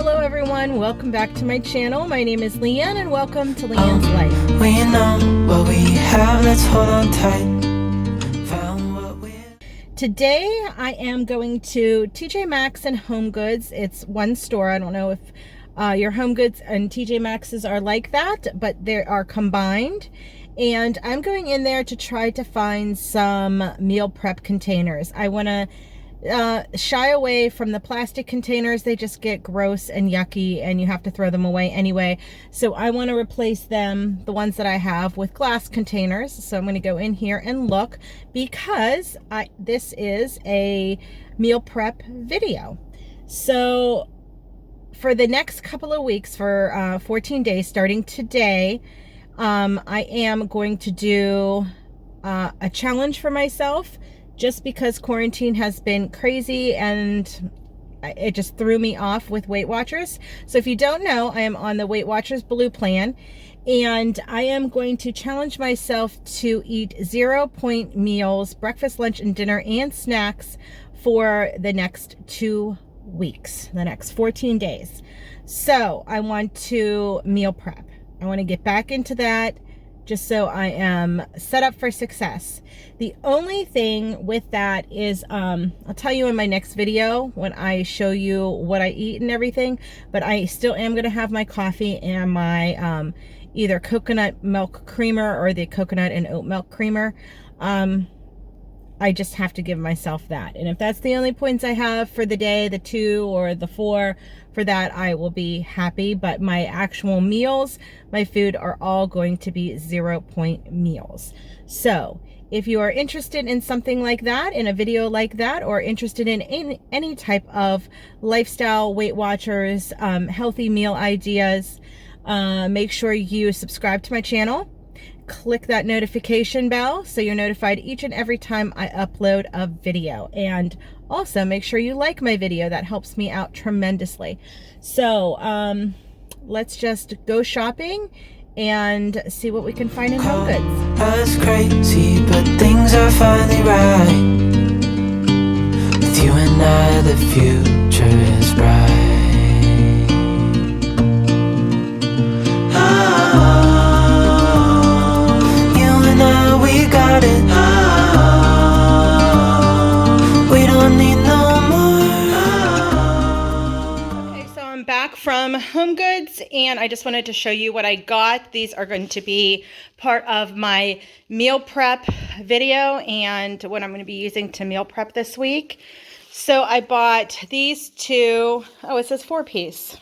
Hello everyone, welcome back to my channel. My name is Leanne and welcome to Leanne's Life. We know what we have, let's hold on tight. Today I am going to TJ Maxx and Home Goods. It's one store. I don't know if your Home Goods and TJ Maxx's are like that, but they are combined. And I'm going in there to try to find some meal prep containers. I want to shy away from the plastic containers. They just get gross and yucky and you have to throw them away anyway. So I want to replace them, the ones that I have, with glass containers. So I'm going to go in here and look because this is a meal prep video. So for the next couple of weeks, for 14 days starting today, I am going to do a challenge for myself, just because quarantine has been crazy and it just threw me off with Weight Watchers. So if you don't know, I am on the Weight Watchers Blue plan, and I am going to challenge myself to eat 0-point meals, breakfast, lunch, and dinner, and snacks for the next 2 weeks, the next 14 days. So I want to meal prep. I want to get back into that, just so I am set up for success. The only thing with that is, I'll tell you in my next video when I show you what I eat and everything, but I still am going to have my coffee and my either coconut milk creamer or the coconut and oat milk creamer. I just have to give myself that. And if that's the only points I have for the day, the 2 or the 4, for that I will be happy. But my actual meals, my food, are all going to be 0-point meals. So if you are interested in something like that, in a video like that, or interested in any type of lifestyle, Weight Watchers, healthy meal ideas, make sure you subscribe to my channel. Click that notification bell so you're notified each and every time I upload a video. And also make sure you like my video. That helps me out tremendously. So let's just go shopping and see what we can find in Home Goods. That's crazy, but things are finally right. With you and I, the future is bright. We got it. We don't need no more. Okay, so I'm back from Home Goods and I just wanted to show you what I got. These are going to be part of my meal prep video and what I'm going to be using to meal prep this week. So I bought these two. Oh, it says 4-piece.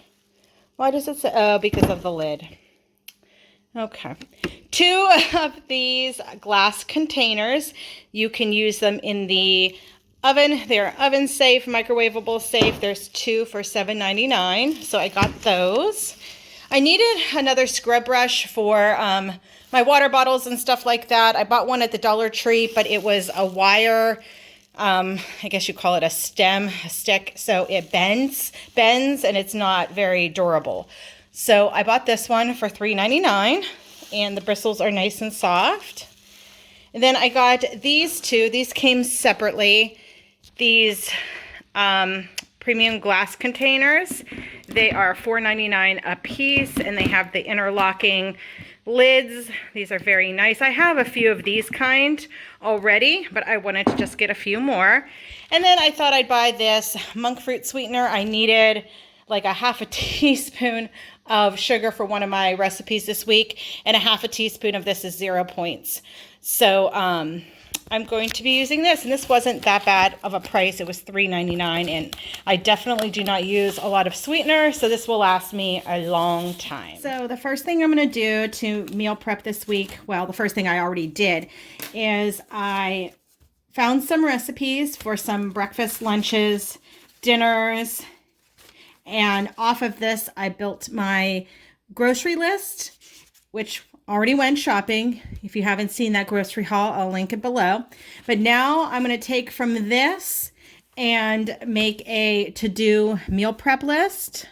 Why does it say? Oh, because of the lid. Okay, 2 of these glass containers. You can use them in the oven. They're oven safe, microwavable safe. There's 2 for $7.99. So I got those. I needed another scrub brush for my water bottles and stuff like that. I bought one at the Dollar Tree, but it was a wire, I guess you call it a stick. So it bends, and it's not very durable. So I bought this one for $3.99, and the bristles are nice and soft. And then I got these 2. These came separately. These premium glass containers. They are $4.99 a piece, and they have the interlocking lids. These are very nice. I have a few of these kind already, but I wanted to just get a few more. And then I thought I'd buy this monk fruit sweetener. I needed like a half a teaspoon of sugar for one of my recipes this week, and a half a teaspoon of this is 0 points. So I'm going to be using this, and this wasn't that bad of a price. It was $3.99, and I definitely do not use a lot of sweetener, so this will last me a long time. So the first thing I'm going to do to meal prep this week, well, the first thing I already did, is I found some recipes for some breakfast, lunches, dinners. And off of this, I built my grocery list, which already went shopping. If you haven't seen that grocery haul, I'll link it below. But now I'm going to take from this and make a to-do meal prep list.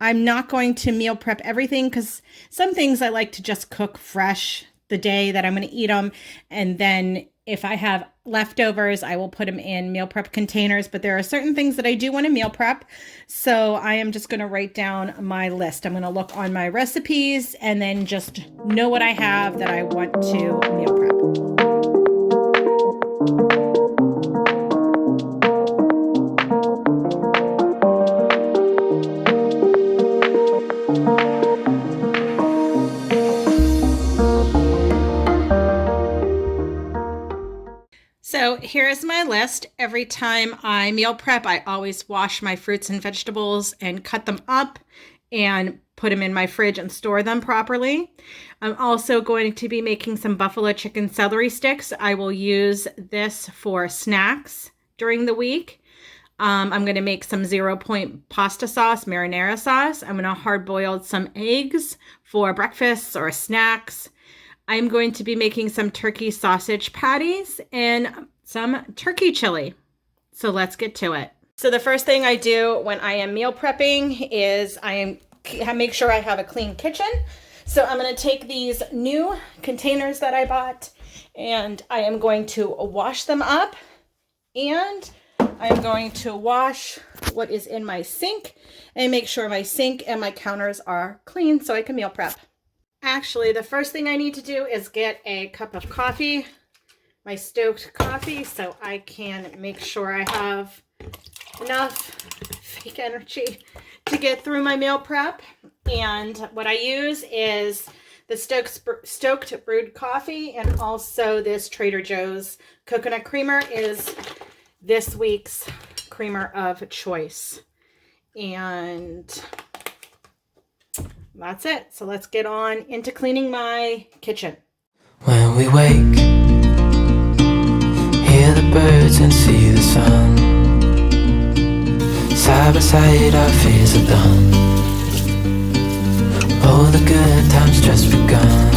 I'm not going to meal prep everything because some things I like to just cook fresh the day that I'm going to eat them, and then if I have leftovers, I will put them in meal prep containers, but there are certain things that I do want to meal prep. So I am just going to write down my list. I'm going to look on my recipes and then just know what I have that I want to meal prep. So here's my list. Every time I meal prep, I always wash my fruits and vegetables and cut them up and put them in my fridge and store them properly. I'm also going to be making some buffalo chicken celery sticks. I will use this for snacks during the week. I'm going to make some 0-point pasta sauce, marinara sauce. I'm going to hard boil some eggs for breakfast or snacks. I'm going to be making some turkey sausage patties and some turkey chili. So let's get to it. So the first thing I do when I am meal prepping is I make sure I have a clean kitchen. So I'm going to take these new containers that I bought and I am going to wash them up, and I'm going to wash what is in my sink and make sure my sink and my counters are clean so I can meal prep. Actually, the first thing I need to do is get a cup of coffee, my stoked coffee, so I can make sure I have enough fake energy to get through my meal prep. And what I use is the stoked brewed coffee, and also this Trader Joe's coconut creamer is this week's creamer of choice. And that's it. So let's get on into cleaning my kitchen. When we wake, hear the birds and see the sun. Side by side our fears are done. All the good times just begun.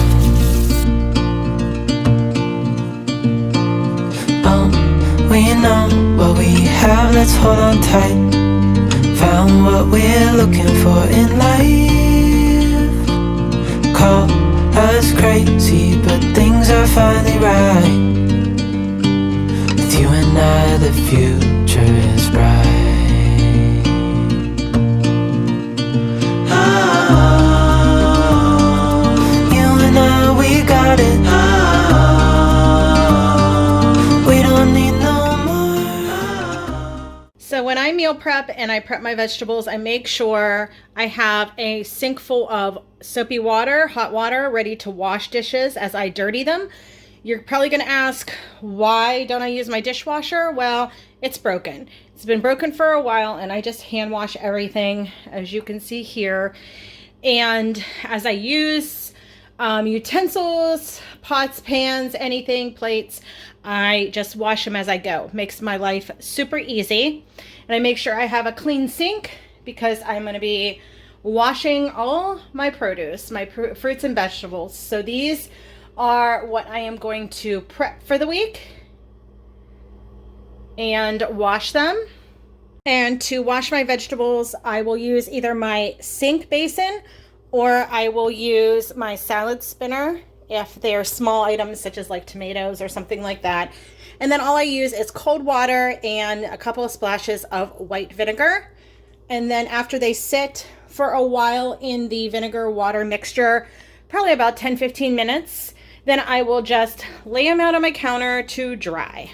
We know what we have, let's hold on tight. Found what we're looking for in life. Call us crazy, but things are finally right. With you and I, the future is bright. Oh, you and I, we got it. Oh, we don't need no more. So when I meal prep and I prep my vegetables, I make sure I have a sink full of soapy water, hot water, ready to wash dishes as I dirty them. You're probably going to ask, why don't I use my dishwasher? Well, it's broken. It's been broken for a while, and I just hand wash everything, as you can see here. And as I use utensils, pots, pans, anything, plates, I just wash them as I go. Makes my life super easy. And I make sure I have a clean sink because I'm going to be washing all my produce, my fruits and vegetables. So these are what I am going to prep for the week and wash them. And to wash my vegetables, I will use either my sink basin or I will use my salad spinner if they're small items such as like tomatoes or something like that. And then all I use is cold water and a couple of splashes of white vinegar. And then after they sit for a while in the vinegar water mixture, probably about 10-15 minutes, then I will just lay them out on my counter to dry.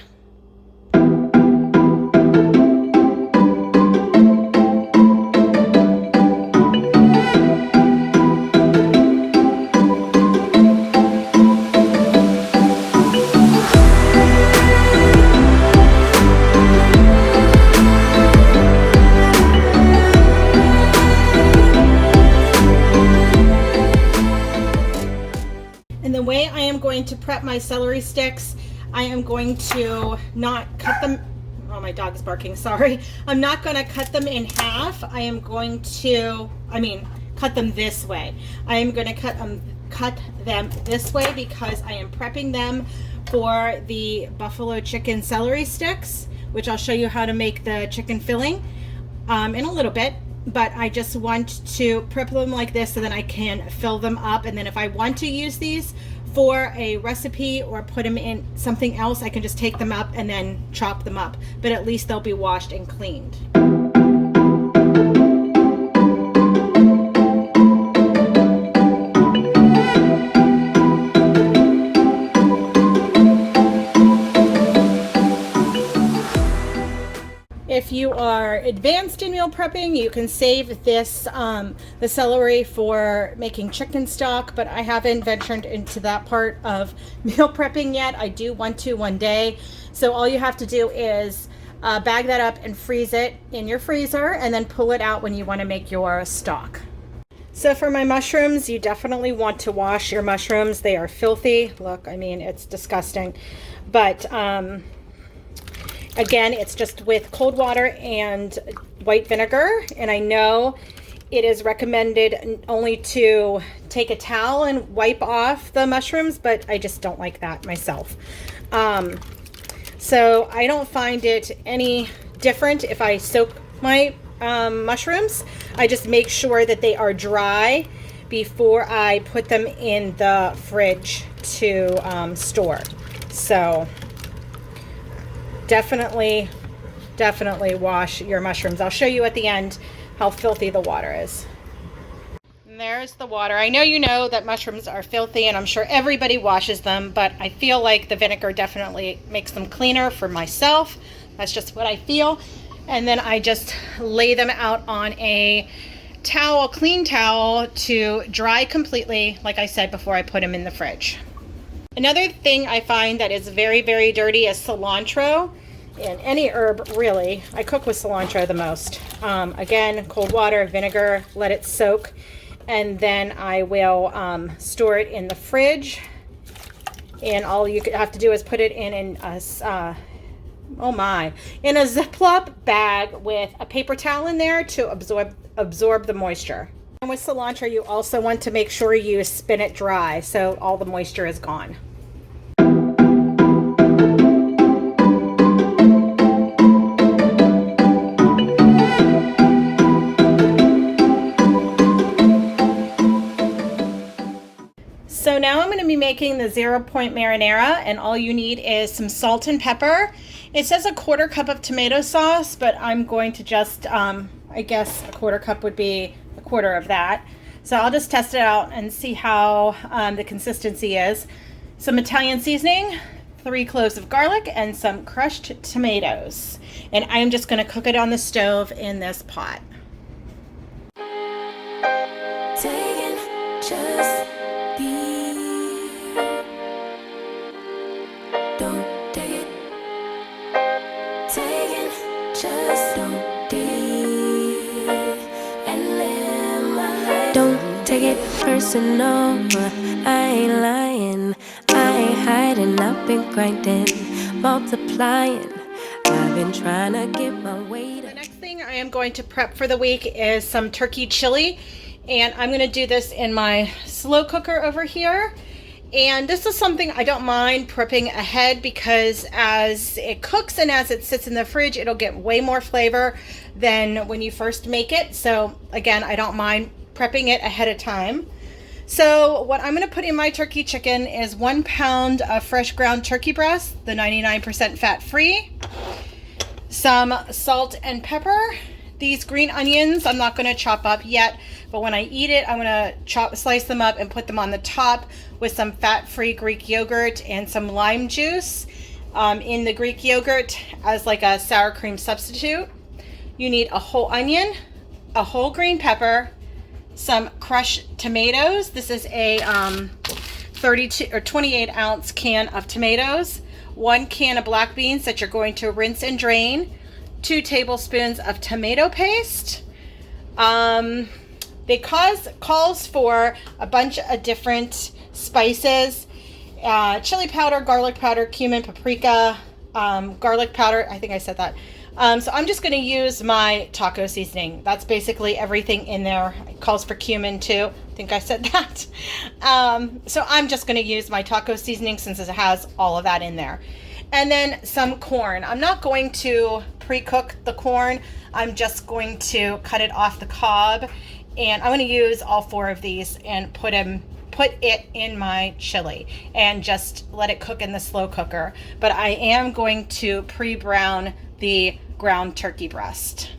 And the way I am going to prep my celery sticks, I am going to not cut them. Oh, my dog's barking, sorry. I'm not going to cut them in half. I am going to, cut them this way. I am going to cut them this way because I am prepping them for the buffalo chicken celery sticks, which I'll show you how to make the chicken filling in a little bit. But I just want to prep them like this so then I can fill them up. And then if I want to use these for a recipe or put them in something else, I can just take them up and then chop them up, but at least they'll be washed and cleaned. If you are advanced in meal prepping, you can save this, the celery for making chicken stock, but I haven't ventured into that part of meal prepping yet. I do want to one day. So all you have to do is bag that up and freeze it in your freezer and then pull it out when you want to make your stock. So for my mushrooms, you definitely want to wash your mushrooms. They are filthy. Look, I mean, it's disgusting. But again, it's just with cold water and white vinegar. And I know it is recommended only to take a towel and wipe off the mushrooms, but I just don't like that myself. So I don't find it any different if I soak my mushrooms. I just make sure that they are dry before I put them in the fridge to store. So definitely wash your mushrooms. I'll show you at the end how filthy the water is. And there's the water. I know you know that mushrooms are filthy, and I'm sure everybody washes them, but I feel like the vinegar definitely makes them cleaner for myself. That's just what I feel. And then I just lay them out on a towel, clean towel, to dry completely, like I said, before I put them in the fridge. Another thing I find that is very, very dirty is cilantro, and any herb really. I cook with cilantro the most. Again, cold water, vinegar, let it soak, and then I will store it in the fridge. And all you have to do is put it in a Ziploc bag with a paper towel in there to absorb the moisture. And with cilantro, you also want to make sure you spin it dry so all the moisture is gone. So now I'm going to be making the 0-point marinara, and all you need is some salt and pepper. It says a 1/4 cup of tomato sauce, but I'm going to just, I guess a 1/4 cup would be a 1/4 of that. So I'll just test it out and see how the consistency is. Some Italian seasoning, 3 cloves of garlic, and some crushed tomatoes. And I'm just going to cook it on the stove in this pot. Take it personal, I ain't lying, I ain't hiding, I've been grinding, multiplying, I've been trying to get my weight. The next thing I am going to prep for the week is some turkey chili, and I'm going to do this in my slow cooker over here. And this is something I don't mind prepping ahead, because as it cooks and as it sits in the fridge, it'll get way more flavor than when you first make it. So again, I don't mind prepping it ahead of time. So what I'm going to put in my turkey chicken is 1 pound of fresh ground turkey breast, the 99% fat free, some salt and pepper. These green onions I'm not going to chop up yet, but when I eat it, I'm going to slice them up and put them on the top with some fat-free Greek yogurt and some lime juice in the Greek yogurt as like a sour cream substitute. You need a whole onion, a whole green pepper, some crushed tomatoes. This is a 32 or 28 ounce can of tomatoes, 1 can of black beans that you're going to rinse and drain, 2 tablespoons of tomato paste. They calls for a bunch of different spices, chili powder, garlic powder, cumin, paprika, garlic powder. I think I said that. So I'm just going to use my taco seasoning. That's basically everything in there. It calls for cumin too. I think I said that. So I'm just going to use my taco seasoning since it has all of that in there. And then some corn. I'm not going to pre-cook the corn. I'm just going to cut it off the cob. And I'm going to use all 4 of these and put them put it in my chili and just let it cook in the slow cooker. But I am going to pre-brown the ground turkey breast.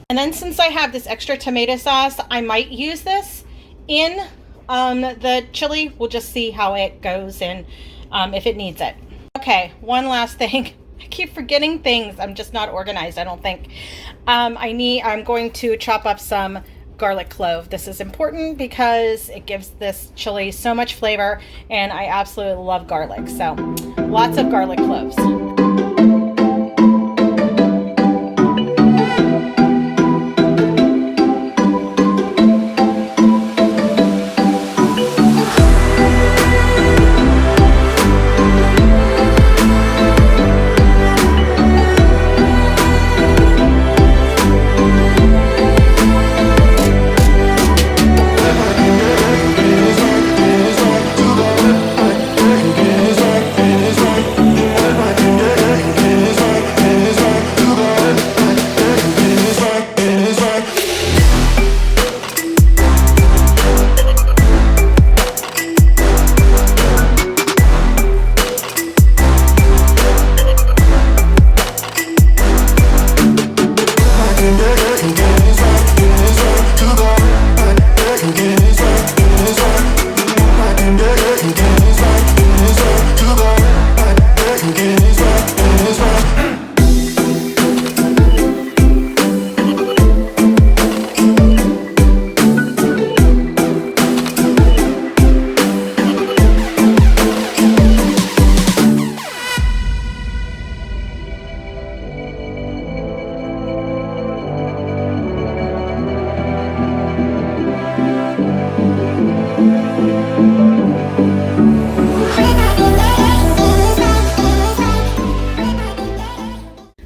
And then since I have this extra tomato sauce, I might use this in the chili. We'll just see how it goes and if it needs it. Okay, one last thing. I keep forgetting things. I'm just not organized, I don't think. I'm going to chop up some garlic clove. This is important because it gives this chili so much flavor, and I absolutely love garlic. So lots of garlic cloves.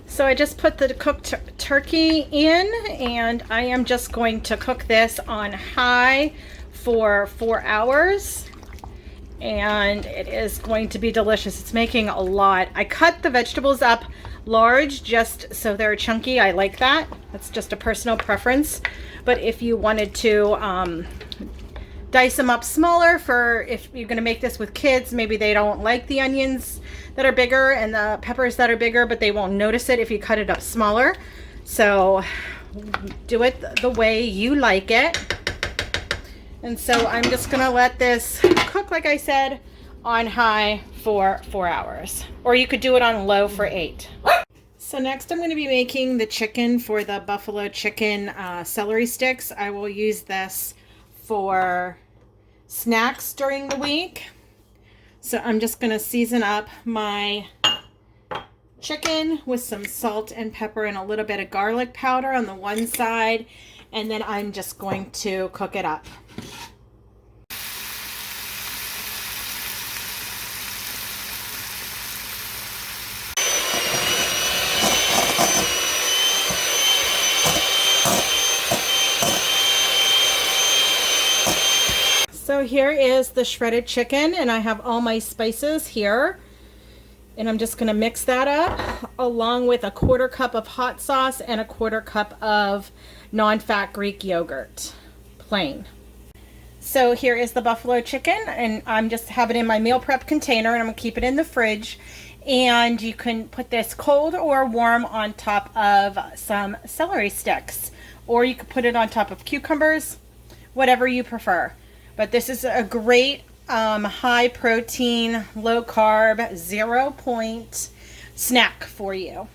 So I just put the cooked turkey in, and I am just going to cook this on high for 4 hours, and it is going to be delicious. It's making a lot. I cut the vegetables up large just so they're chunky. I like that. That's just a personal preference. But if you wanted to dice them up smaller for if you're going to make this with kids, maybe they don't like the onions that are bigger and the peppers that are bigger, but they won't notice it if you cut it up smaller. So do it the way you like it. And so I'm just gonna let this cook, like I said, on high for 4 hours, or you could do it on low for 8. So next I'm going to be making the chicken for the buffalo chicken celery sticks. I will use this for snacks during the week. So I'm just going to season up my chicken with some salt and pepper and a little bit of garlic powder on the one side, and then I'm just going to cook it up. So here is the shredded chicken, and I have all my spices here, and I'm just going to mix that up along with a 1/4 cup of hot sauce and a 1/4 cup of non-fat Greek yogurt, plain. So here is the buffalo chicken, and I'm just have it in my meal prep container, and I'm going to keep it in the fridge. And you can put this cold or warm on top of some celery sticks, or you could put it on top of cucumbers, whatever you prefer. But this is a great high protein, low carb, 0 point snack for you.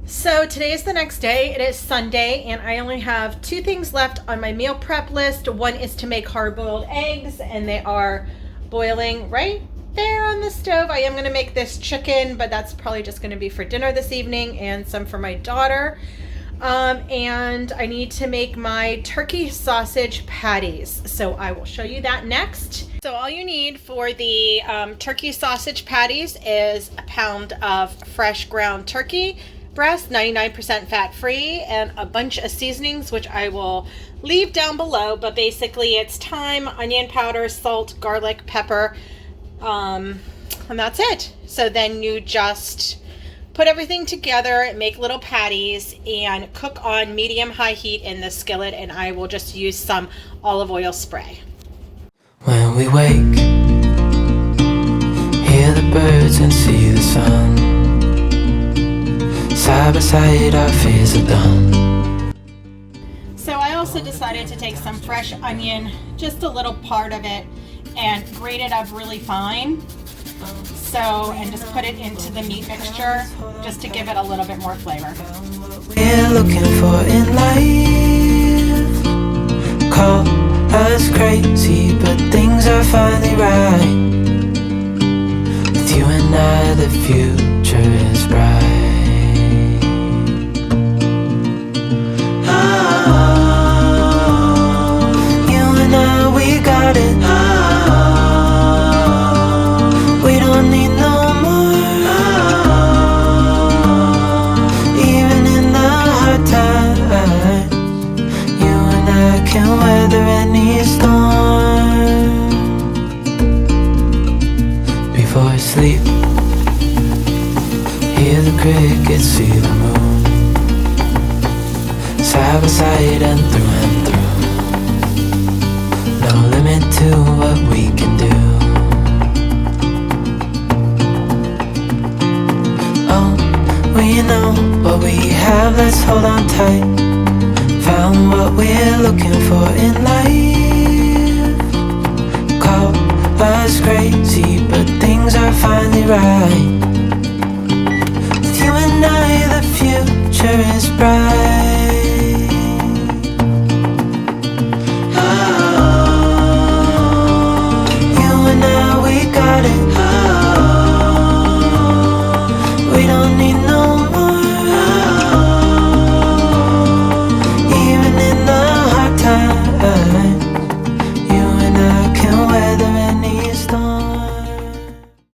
So today is the next day. It is Sunday, and I only have 2 things left on my meal prep list. One is to make hard-boiled eggs, and they are boiling right there on the stove. I am going to make this chicken, but that's probably just going to be for dinner this evening, and some for my daughter. And I need to make my turkey sausage patties, so I will show you that next. So all you need for the turkey sausage patties is a pound of fresh ground turkey breast, 99% fat free, and a bunch of seasonings, which I will leave down below. But basically it's thyme, onion powder, salt, garlic, pepper, and that's it. So then you just put everything together, make little patties, and cook on medium-high heat in the skillet, and I will just use some olive oil spray. When we wake, hear the birds and see the sun. Side by side, our fears are done. So I also decided to take some fresh onion, just a little part of it, and grate it up really fine. And just put it into the meat mixture just to give it a little bit more flavor. We're looking for in life. Call us crazy, but things are finally right. With you and I, the future is bright. You and I, we got it. We don't need no more. Even in the hard times, you and I can weather any storm. Before I sleep, hear the crickets, see the moon. Side by side and through. No limit to what we can do. We know what we have, let's hold on tight. Found what we're looking for in life. Call us crazy, but things are finally right. With you and I, the future is bright.